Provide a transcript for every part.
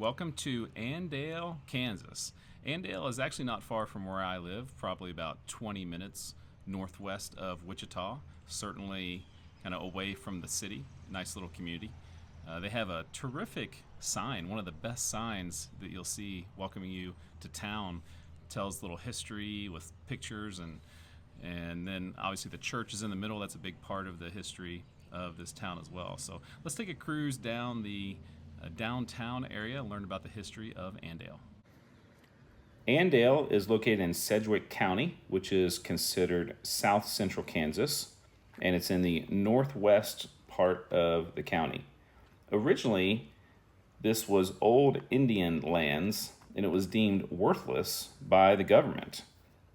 Welcome to Andale, Kansas. Andale is actually not far from where I live, probably about 20 minutes northwest of Wichita, certainly kind of away from the city. Nice little community. They have a terrific sign, one of the best signs that you'll see welcoming you to town. Tells a little history with pictures and then obviously the church is in the middle. That's a big part of the history of this town as well. So let's take a cruise down the downtown area and learn about the history of Andale. Andale is located in Sedgwick County, which is considered south central Kansas, and it's in the northwest part of the county. Originally, this was old Indian lands and it was deemed worthless by the government.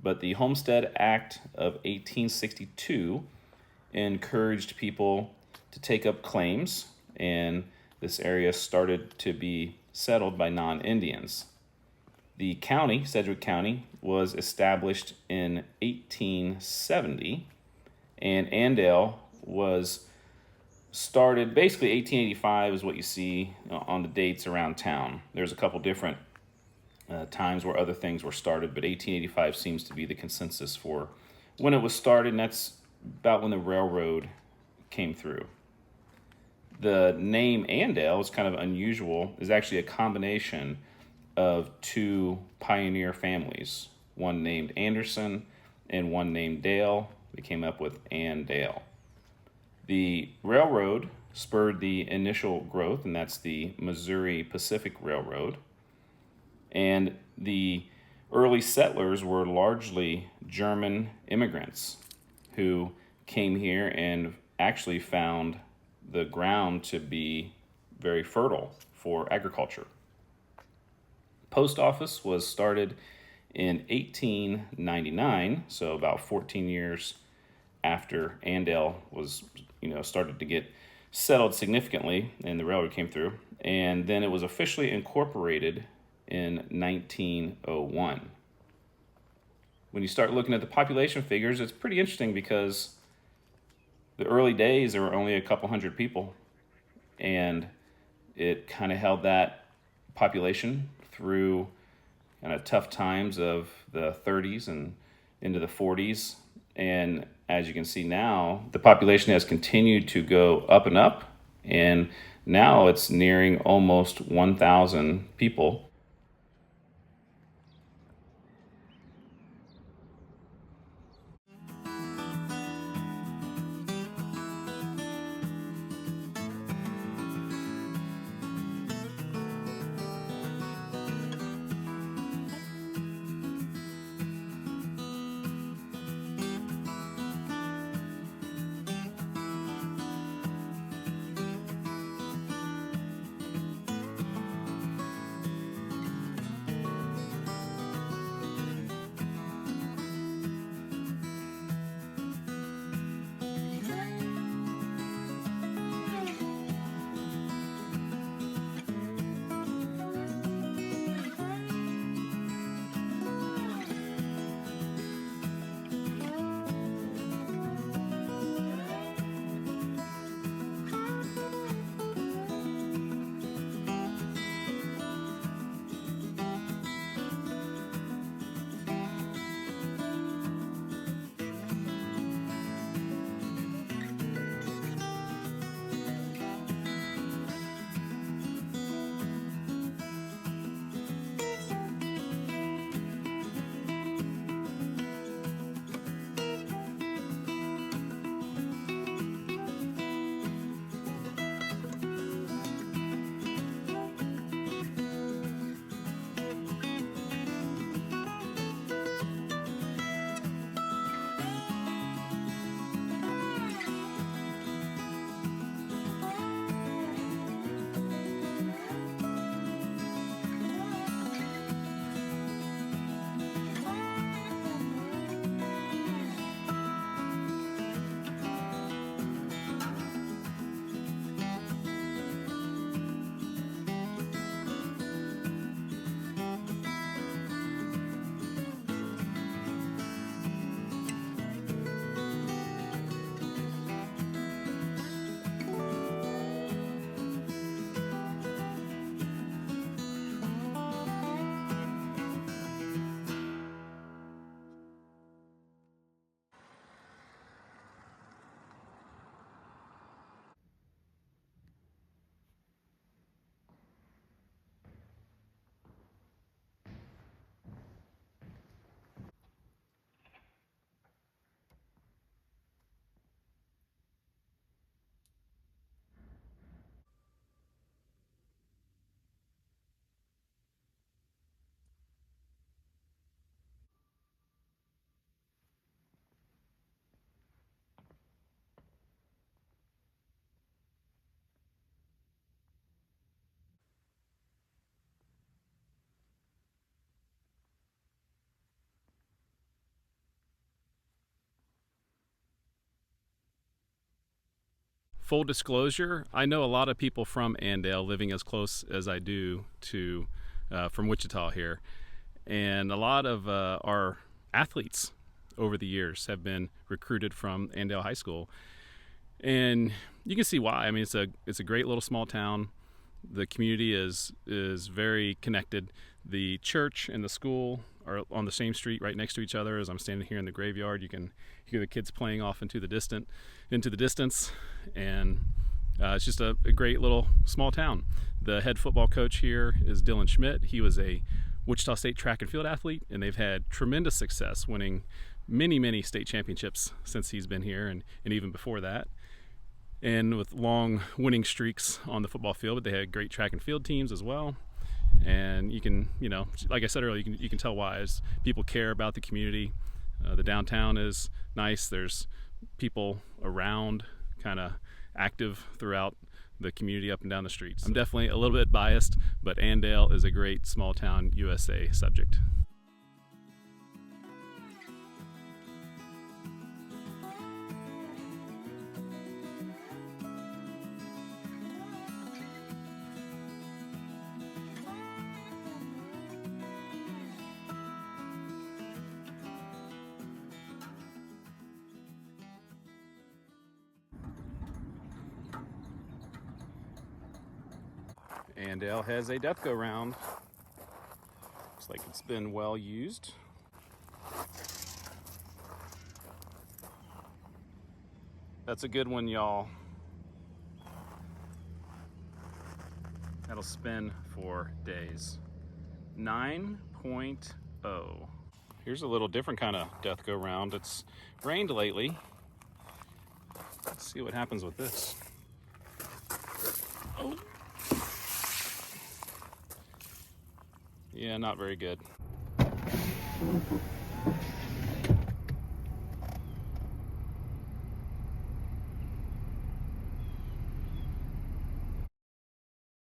But the Homestead Act of 1862 encouraged people to take up claims, and this area started to be settled by non-Indians. The county, Sedgwick County, was established in 1870, and Andale was started basically 1885 is what you see on the dates around town. There's a couple different times where other things were started, but 1885 seems to be the consensus for when it was started, and that's about when the railroad came through. The name Andale is kind of unusual. Is actually a combination of two pioneer families, one named Anderson and one named Dale. They came up with Andale. The railroad spurred the initial growth, and that's the Missouri Pacific Railroad. And the early settlers were largely German immigrants who came here and actually found the ground to be very fertile for agriculture. Post office was started in 1899, so about 14 years after Andale was, started to get settled significantly and the railroad came through. And then it was officially incorporated in 1901. When you start looking at the population figures, it's pretty interesting because the early days there were only a couple hundred people, and it kind of held that population through kind of tough times of the 30s and into the 40s. And as you can see now, the population has continued to go up and up, and now it's nearing almost 1,000 people. full disclosure, I know a lot of people from Andale, living as close as I do to from Wichita here, and a lot of our athletes over the years have been recruited from Andale High School, and you can see why. I mean, it's a great little small town. The community is very connected. The church and the school are on the same street right next to each other. As I'm standing here in the graveyard, you can hear the kids playing off into the distance, and it's just a great little small town. The head football coach here is Dylan Schmidt. He was a Wichita State track and field athlete, and they've had tremendous success, winning many state championships since he's been here, and even before that, and with long winning streaks on the football field. But they had great track and field teams as well. And you can, like I said earlier, you can tell why, as people care about the community. The downtown is nice. There's people around, kind of active throughout the community up and down the streets. I'm definitely a little bit biased, but Andale is a great small town USA subject. Andale has a death go round. Looks like it's been well used. That's a good one, y'all. That'll spin for days. 9.0. Here's a little different kind of death go round. It's rained lately. Let's see what happens with this. Oh. Yeah, not very good.